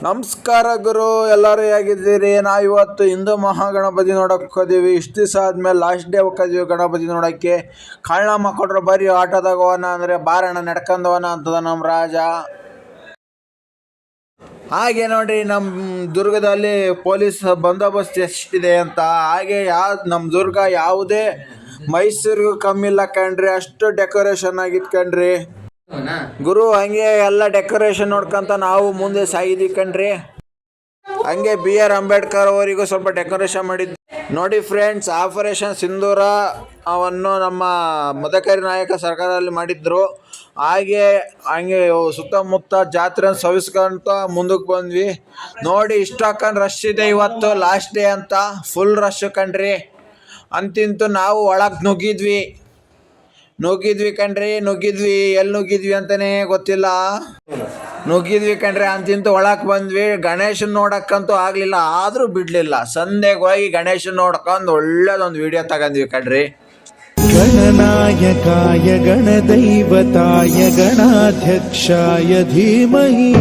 ನಮಸ್ಕಾರ ಗುರು, ಎಲ್ಲರೂ ಹೇಗಿದ್ದೀರಿ? ನಾವು ಇವತ್ತು ಹಿಂದೂ ಮಹಾಗಣಪತಿ ನೋಡೋಕೆ ಹೋದೀವಿ. ಇಷ್ಟು ದಿವಸ ಆದ್ಮೇಲೆ ಲಾಸ್ಟ್ ಡೇ ಹೋಗಿದ್ವಿ ಗಣಪತಿ ನೋಡೋಕ್ಕೆ. ಕಾರಣ ಮಕ್ಕಳು ಬರೀ ಆಟೋದಾಗ ಹೋಗೋಣ ಅಂದರೆ ಬಾರಣ ನಡ್ಕೊಂಡು ಹೋಗೋಣ ಅಂತದ ನಮ್ಮ ರಾಜ. ಹಾಗೆ ನೋಡಿ ನಮ್ಮ ದುರ್ಗದಲ್ಲಿ ಪೊಲೀಸ್ ಬಂದೋಬಸ್ತ್ ಎಷ್ಟಿದೆ ಅಂತ. ಹಾಗೆ ನಮ್ಮ ದುರ್ಗ ಯಾವುದೇ ಮೈಸೂರಿಗೂ ಕಮ್ಮಿ ಇಲ್ಲ ಕಣ್ರಿ, ಅಷ್ಟು ಡೆಕೋರೇಷನ್ ಆಗಿತ್ತು ಕಣ್ರಿ ಗುರು. ಹಂಗೆ ಎಲ್ಲ ಡೆಕೋರೇಷನ್ ನೋಡ್ಕೊಂತ ನಾವು ಮುಂದೆ ಸಾಗಿದ್ವಿ ಕಣ್ರಿ. ಹಂಗೆ BR ಅಂಬೇಡ್ಕರ್ ಅವರಿಗೂ ಸ್ವಲ್ಪ ಡೆಕೋರೇಷನ್ ಮಾಡಿದ್ದು ನೋಡಿ ಫ್ರೆಂಡ್ಸ್. ಆಪರೇಷನ್ ಸಿಂಧೂರ ಅವನ್ನು ನಮ್ಮ ಮದಕರಿ ನಾಯಕ ಸರ್ಕಾರದಲ್ಲಿ ಮಾಡಿದ್ರು. ಹಂಗೆ ಸುತ್ತಮುತ್ತ ಜಾತ್ರೆ ಸವಿಸ್ಕೊಂತ ಮುಂದಕ್ಕೆ ಬಂದ್ವಿ ನೋಡಿ. ಇಷ್ಟೊಂದು ರಶ್ ಇದೆ ಇವತ್ತು ಲಾಸ್ಟ್ ಡೇ ಅಂತ, ಫುಲ್ ರಶ್ ಕಣ್ರಿ. ಅಂತಿಂತೂ ನಾವು ಒಳಗೆ ನುಗ್ಗಿದ್ವಿ ಕಣ್ರಿ. ಎಲ್ಲಿ ನುಗ್ಗಿದ್ವಿ ಅಂತಾನೆ ಗೊತ್ತಿಲ್ಲ, ನುಗ್ಗಿದ್ವಿ ಕಣ್ರಿ. ಅಂತಿಂತೂ ಒಳಕ್ಕೆ ಬಂದ್ವಿ. ಗಣೇಶನ್ ನೋಡಕ್ಕಂತೂ ಆಗಲಿಲ್ಲ, ಆದರೂ ಬಿಡಲಿಲ್ಲ. ಸಂಧೆಗೆ ಹೋಗಿ ಗಣೇಶನ್ ನೋಡ್ಕೊಂಡು ಒಳ್ಳೇದೊಂದು ವಿಡಿಯೋ ತಗೊಂಡ್ವಿ ಕಣ್ರಿ. ಗಣನಾಯಕಾಯ ಗಣದೈವತಾಯ ಗಣಾಧ್ಯಕ್ಷಾಯ ಧೀಮಹಿ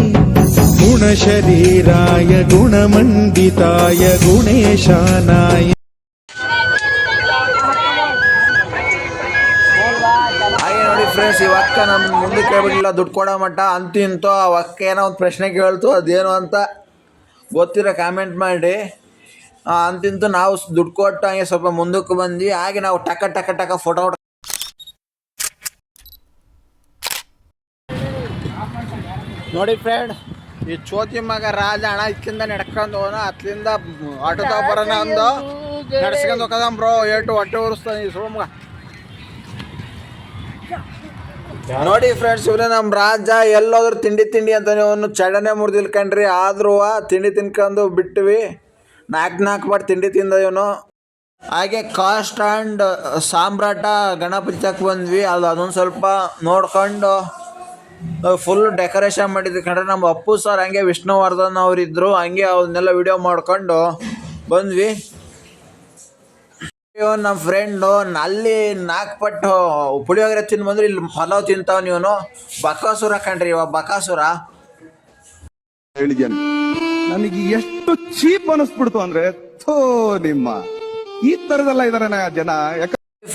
ಗುಣಶರೀರಾಯ ಗುಣಮಂಡಿತಾಯ ಗುಣೇಶಾನಾಯ. ಹಾಗೆ ನೋಡಿ ಫ್ರೆಂಡ್ಸ್, ಈ ಅಕ್ಕ ನಮ್ಮ ಮುಂದಕ್ಕೆ ಕೇಳ್ಬಿಟ್ಟಿಲ್ಲ ದುಡ್ಡು ಕೊಡೋ ಮಟ್ಟ. ಅಂತೂ ಇಂತೂ ಆ ಅಕ್ಕ ಏನೋ ಒಂದು ಪ್ರಶ್ನೆ ಕೇಳ್ತು, ಅದೇನು ಅಂತ ಗೊತ್ತಿರೋ ಕಾಮೆಂಟ್ ಮಾಡಿ. ಅಂತಿಂತೂ ನಾವು ದುಡ್ಡು ಕೊಟ್ಟು ಹಂಗೆ ಸ್ವಲ್ಪ ಮುಂದಕ್ಕೆ ಬಂದ್ವಿ. ಹಾಗೆ ನಾವು ಟಕ ಫೋಟೋ ನೋಡಿ ಫ್ರೆಂಡ್. ಈ ಚೋತಿ ಮಗ ರಾಜ ಹಣ ಇಲ್ಲಿಂದ ನಡ್ಕೊಂಡು ಹೋಗೋಣ, ಹತ್ಲಿಂದ ಆಟೋದಾಗ ಬರೋಣ ಅಂದು ನಡ್ಸ್ಕೊಂಡು ಹೋಗೋದ ಬ್ರೋ. ಹೊಟ್ಟೆ ಉರಿಸ್ತಾನೆ ಈ ಸೋಮಗ. ನೋಡಿ ಫ್ರೆಂಡ್ಸ್, ಇವನೇ ನಮ್ಮ ರಾಜ. ಎಲ್ಲೋದ್ರು ತಿಂಡಿ ಅಂತಾನೆ ಅವನು ಚಡನೆ ಮುರಿದಿಲ್ ಕಣ್ರಿ. ಆದ್ರೂ ತಿಂಡಿ ತಿನ್ಕೊಂಡು ಬಿಟ್ವಿ. ನಾಲ್ಕು ಮಾಡಿ ತಿಂಡಿ ತಿಂದ ಇವನು. ಹಾಗೆ ಕಾಸ್ಟ್ ಆ್ಯಂಡ್ ಸಾಮ್ರಾಟ ಗಣಪತಿ ತಕ್ಕ ಬಂದ್ವಿ. ಅದೊಂದು ಸ್ವಲ್ಪ ನೋಡ್ಕೊಂಡು ಫುಲ್ ಡೆಕೋರೇಷನ್ ಮಾಡಿದ್ವಿ ಕಣ್ರಿ. ನಮ್ಮ ಅಪ್ಪು ಸರ್ ಹಂಗೆ ವಿಷ್ಣುವರ್ಧನ್ ಅವರಿದ್ದರು. ಹಂಗೆ ಅವನ್ನೆಲ್ಲ ವಿಡಿಯೋ ಮಾಡ್ಕೊಂಡು ಬಂದ್ವಿ. ನಮ್ಮ ಫ್ರೆಂಡು ಅಲ್ಲಿ 4 ಪಟ್ಟು ಪುಳಿಯೋಗರೆ ತಿಂದು ಬಂದ್ರೆ ಇಲ್ಲಿ ಪಲಾವ್ ತಿಂತಾವ. ಇವನು ಬಕಾಸುರ ಕಣ್ರಿ, ಬಕಾಸುರ. ಹೇಳಿದ್ದೇನೆ, ನನಗೆ ಎಷ್ಟು ಚೀಪ್ ಅನಿಸ್ಬಿಡ್ತು ಅಂದ್ರೆ, ಥೋ ನಿಮ್ಮ ಈ ತರದೆಲ್ಲ ಇದಾರೆ ಜನ.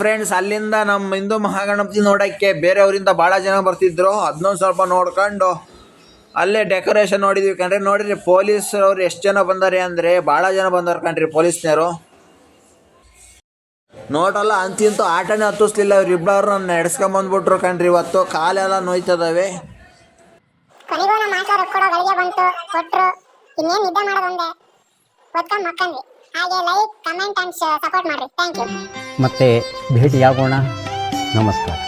ಫ್ರೆಂಡ್ಸ್, ಅಲ್ಲಿಂದ ನಮ್ಮ ಹಿಂದೂ ಮಹಾಗಣಪತಿ ನೋಡಕ್ಕೆ ಬೇರೆಯವರಿಂದ ಭಾಳ ಜನ ಬರ್ತಿದ್ರು. ಅದನ್ನೊಂದು ಸ್ವಲ್ಪ ನೋಡ್ಕೊಂಡು ಅಲ್ಲೇ ಡೆಕೋರೇಷನ್ ನೋಡಿದ್ವಿ ಕಣ್ರಿ. ನೋಡಿರಿ ಪೊಲೀಸರವ್ರು ಎಷ್ಟು ಜನ ಬಂದಾರೆ ಅಂದರೆ ಭಾಳ ಜನ ಬಂದವ್ರು ಕಣ್ರಿ ಪೊಲೀಸ್ನವರು. ನೋಡಲ್ಲ ಅಂತಿಂತೂ ಆಟನೇ ಹತ್ತಿಸ್ಲಿಲ್ಲ. ಇವ್ರಿಬ್ಬರು ನನ್ನ ನಡೆಸ್ಕೊಂಬಂದ್ಬಿಟ್ರು ಕಣ್ರಿ. ಇವತ್ತು ಕಾಲೆಲ್ಲ ನೋಯ್ತದವೆ. ಕೊನೆಗೂ ನಮ್ಮ ಆಚಾರ ಕೊಡೋ ಗಳಿಗೆ ಬಂತು, ಕೊಟ್ಟರು. ಇನ್ನೇನು ನಿದ್ದೆ ಮಾಡೋದೊಂದೇ, ಓದ್ಕೊಂಡು ಮಕ್ಕಂದ್ವಿ. ಹಾಗೆ ಲೈಕ್, ಕಮೆಂಟ್ ಅಂಡ್ ಸಪೋರ್ಟ್ ಮಾಡ್ರಿ. Thank you. ಮತ್ತೆ ಭೇಟಿಯಾಗೋಣ. ನಮಸ್ಕಾರ.